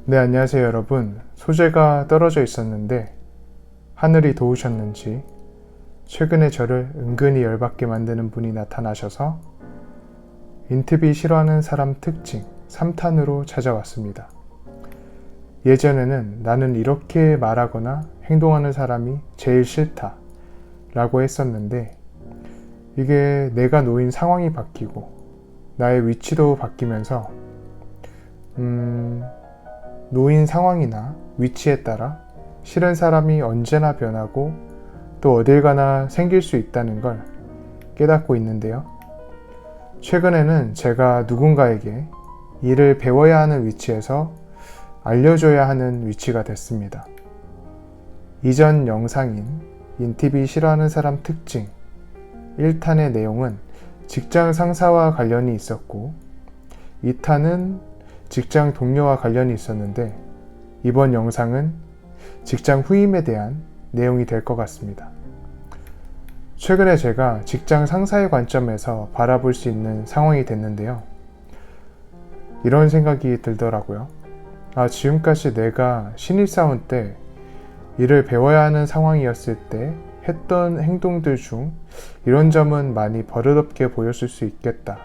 네, 안녕하세요 여러분. 소재가 떨어져 있었는데 하늘이 도우셨는지 최근에 저를 은근히 열받게 만드는 분이 나타나셔서 인트비 싫어하는 사람 특징 3탄으로 찾아왔습니다. 예전에는 나는 이렇게 말하거나 행동하는 사람이 제일 싫다 라고 했었는데 이게 내가 놓인 상황이 바뀌고 나의 위치도 바뀌면서 놓인 상황이나 위치에 따라 싫은 사람이 언제나 변하고 또 어딜 가나 생길 수 있다는 걸 깨닫고 있는데요. 최근에는 제가 누군가에게 일을 배워야 하는 위치에서 알려줘야 하는 위치가 됐습니다. 이전 영상인 인팁이 싫어하는 사람 특징 1탄의 내용은 직장 상사와 관련이 있었고 2탄은 직장 동료와 관련이 있었는데 이번 영상은 직장 후임에 대한 내용이 될 것 같습니다. 최근에 제가 직장 상사의 관점에서 바라볼 수 있는 상황이 됐는데요. 이런 생각이 들더라고요. 지금까지 내가 신입사원 때 일을 배워야 하는 상황이었을 때 했던 행동들 중 이런 점은 많이 버릇없게 보였을 수 있겠다.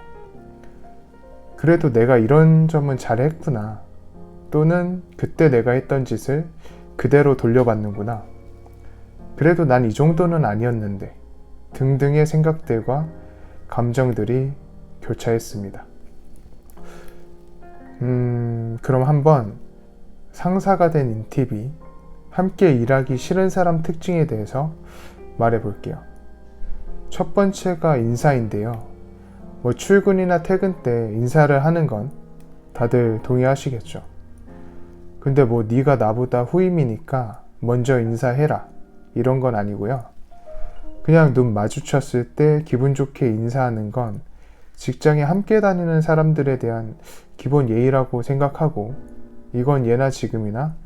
그래도 내가 이런 점은 잘했구나. 또는 그때 내가 했던 짓을 그대로 돌려받는구나. 그래도 난 이 정도는 아니었는데 등등의 생각들과 감정들이 교차했습니다. 그럼 한번 상사가 된 인팁이 함께 일하기 싫은 사람 특징에 대해서 말해볼게요. 첫 번째가 인사인데요. 출근이나 퇴근 때 인사를 하는 건 다들 동의하시겠죠. 근데 네가 나보다 후임이니까 먼저 인사해라 이런 건 아니고요. 그냥 눈 마주쳤을 때 기분 좋게 인사하는 건 직장에 함께 다니는 사람들에 대한 기본 예의라고 생각하고 이건 예나 지금이나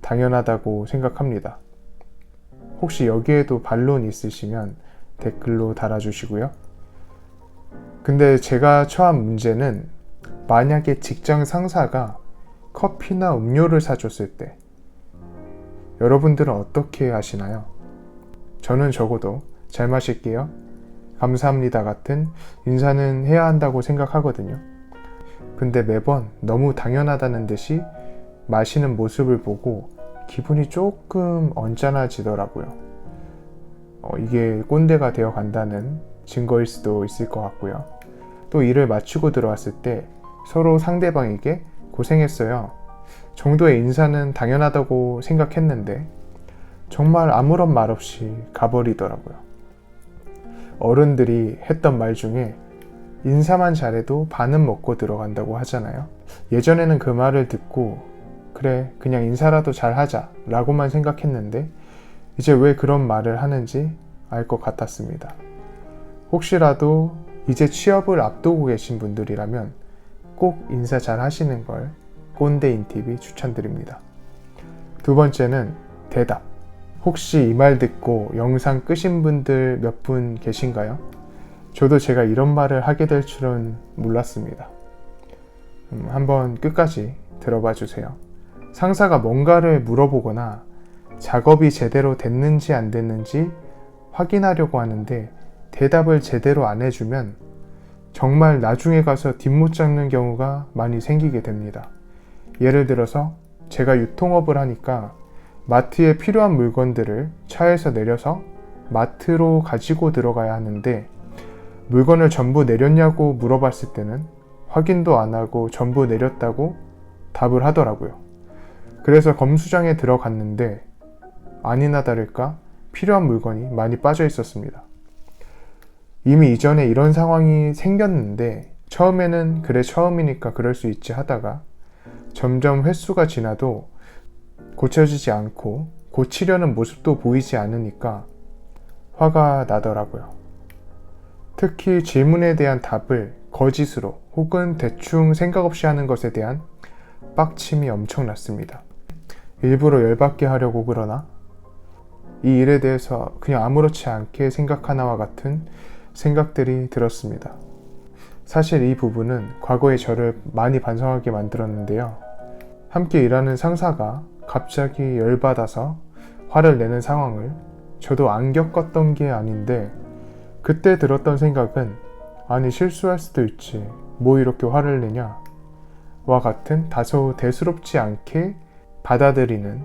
당연하다고 생각합니다. 혹시 여기에도 반론 있으시면 댓글로 달아주시고요. 근데 제가 처한 문제는 만약에 직장 상사가 커피나 음료를 사줬을 때 여러분들은 어떻게 하시나요? 저는 적어도 잘 마실게요. 감사합니다 같은 인사는 해야 한다고 생각하거든요. 근데 매번 너무 당연하다는 듯이 마시는 모습을 보고 기분이 조금 언짢아지더라고요. 이게 꼰대가 되어 간다는 증거일 수도 있을 것 같고요. 또 일을 마치고 들어왔을 때 서로 상대방에게 고생했어요 정도의 인사는 당연하다고 생각했는데 정말 아무런 말 없이 가버리더라고요. 어른들이 했던 말 중에 인사만 잘해도 반은 먹고 들어간다고 하잖아요. 예전에는 그 말을 듣고 그래 그냥 인사라도 잘하자 라고만 생각했는데 이제 왜 그런 말을 하는지 알 것 같았습니다. 혹시라도 이제 취업을 앞두고 계신 분들이라면 꼭 인사 잘 하시는 걸 꼰대 인팁이 추천드립니다. 두 번째는 대답. 혹시 이 말 듣고 영상 끄신 분들 몇 분 계신가요? 저도 제가 이런 말을 하게 될 줄은 몰랐습니다. 한번 끝까지 들어봐 주세요. 상사가 뭔가를 물어보거나 작업이 제대로 됐는지 안 됐는지 확인하려고 하는데 대답을 제대로 안 해주면 정말 나중에 가서 뒷못 잡는 경우가 많이 생기게 됩니다. 예를 들어서 제가 유통업을 하니까 마트에 필요한 물건들을 차에서 내려서 마트로 가지고 들어가야 하는데 물건을 전부 내렸냐고 물어봤을 때는 확인도 안 하고 전부 내렸다고 답을 하더라고요. 그래서 검수장에 들어갔는데 아니나 다를까 필요한 물건이 많이 빠져 있었습니다. 이미 이전에 이런 상황이 생겼는데 처음에는 그래 처음이니까 그럴 수 있지 하다가 점점 횟수가 지나도 고쳐지지 않고 고치려는 모습도 보이지 않으니까 화가 나더라고요. 특히 질문에 대한 답을 거짓으로 혹은 대충 생각 없이 하는 것에 대한 빡침이 엄청났습니다. 일부러 열받게 하려고 그러나 이 일에 대해서 그냥 아무렇지 않게 생각하나와 같은 생각들이 들었습니다. 사실 이 부분은 과거의 저를 많이 반성하게 만들었는데요. 함께 일하는 상사가 갑자기 열받아서 화를 내는 상황을 저도 안 겪었던 게 아닌데, 그때 들었던 생각은 아니 실수할 수도 있지 뭐 이렇게 화를 내냐 와 같은 다소 대수롭지 않게 받아들이는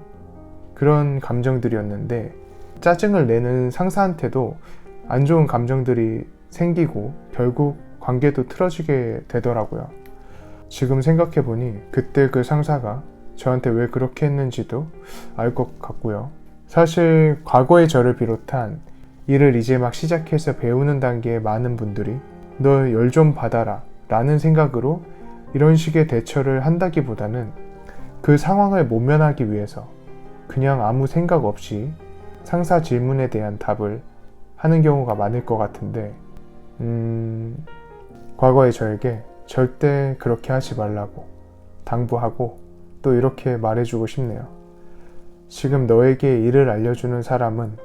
그런 감정들이었는데, 짜증을 내는 상사한테도 안 좋은 감정들이 생기고 결국 관계도 틀어지게 되더라고요. 지금 생각해보니 그때 그 상사가 저한테 왜 그렇게 했는지도 알 것 같고요. 사실 과거의 저를 비롯한 일을 이제 막 시작해서 배우는 단계의 많은 분들이 너 열 좀 받아라 라는 생각으로 이런 식의 대처를 한다기보다는 그 상황을 모면하기 위해서 그냥 아무 생각 없이 상사 질문에 대한 답을 하는 경우가 많을 것 같은데, 과거의 저에게 절대 그렇게 하지 말라고 당부하고 또 이렇게 말해주고 싶네요. 지금 너에게 일을 알려주는 사람은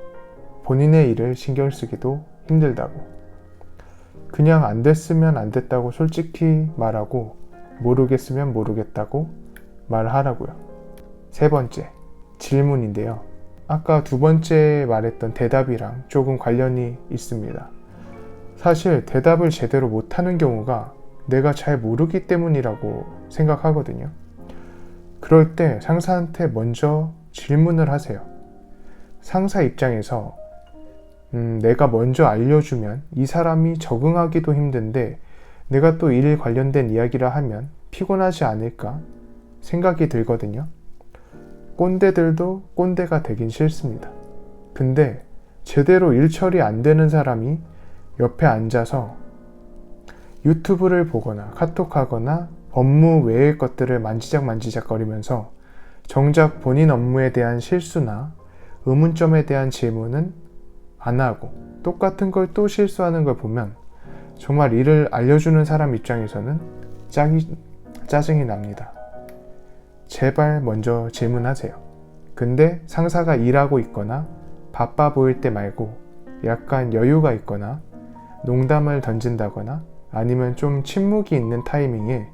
본인의 일을 신경 쓰기도 힘들다고. 그냥 안 됐으면 안 됐다고 솔직히 말하고 모르겠으면 모르겠다고 말하라고요. 세 번째, 질문인데요. 아까 두 번째 말했던 대답이랑 조금 관련이 있습니다. 사실 대답을 제대로 못하는 경우가 내가 잘 모르기 때문이라고 생각하거든요. 그럴 때 상사한테 먼저 질문을 하세요. 상사 입장에서 내가 먼저 알려주면 이 사람이 적응하기도 힘든데 내가 또 일 관련된 이야기를 하면 피곤하지 않을까 생각이 들거든요. 꼰대들도 꼰대가 되긴 싫습니다. 근데 제대로 일 처리 안 되는 사람이 옆에 앉아서 유튜브를 보거나 카톡하거나 업무 외의 것들을 만지작 거리면서 정작 본인 업무에 대한 실수나 의문점에 대한 질문은 안 하고 똑같은 걸 또 실수하는 걸 보면 정말 일을 알려주는 사람 입장에서는 짜증이 납니다. 제발 먼저 질문하세요. 근데 상사가 일하고 있거나 바빠 보일 때 말고 약간 여유가 있거나 농담을 던진다거나 아니면 좀 침묵이 있는 타이밍에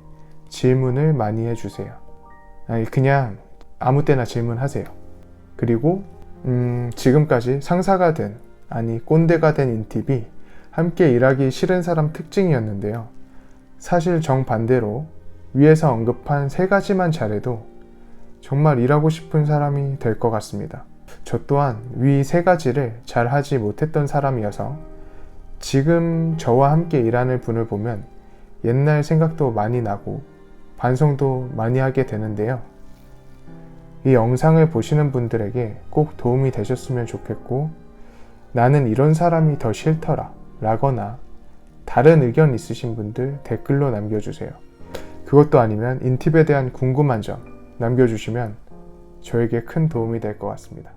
질문을 많이 해주세요. 아니 그냥 아무 때나 질문하세요. 그리고 지금까지 상사가 된 아니 꼰대가 된 인팁이 함께 일하기 싫은 사람 특징이었는데요. 사실 정반대로 위에서 언급한 세 가지만 잘해도 정말 일하고 싶은 사람이 될 것 같습니다. 저 또한 위 세 가지를 잘 하지 못했던 사람이어서 지금 저와 함께 일하는 분을 보면 옛날 생각도 많이 나고 반성도 많이 하게 되는데요. 이 영상을 보시는 분들에게 꼭 도움이 되셨으면 좋겠고, 나는 이런 사람이 더 싫더라 라거나 다른 의견 있으신 분들 댓글로 남겨주세요. 그것도 아니면 인팁에 대한 궁금한 점 남겨주시면 저에게 큰 도움이 될 것 같습니다.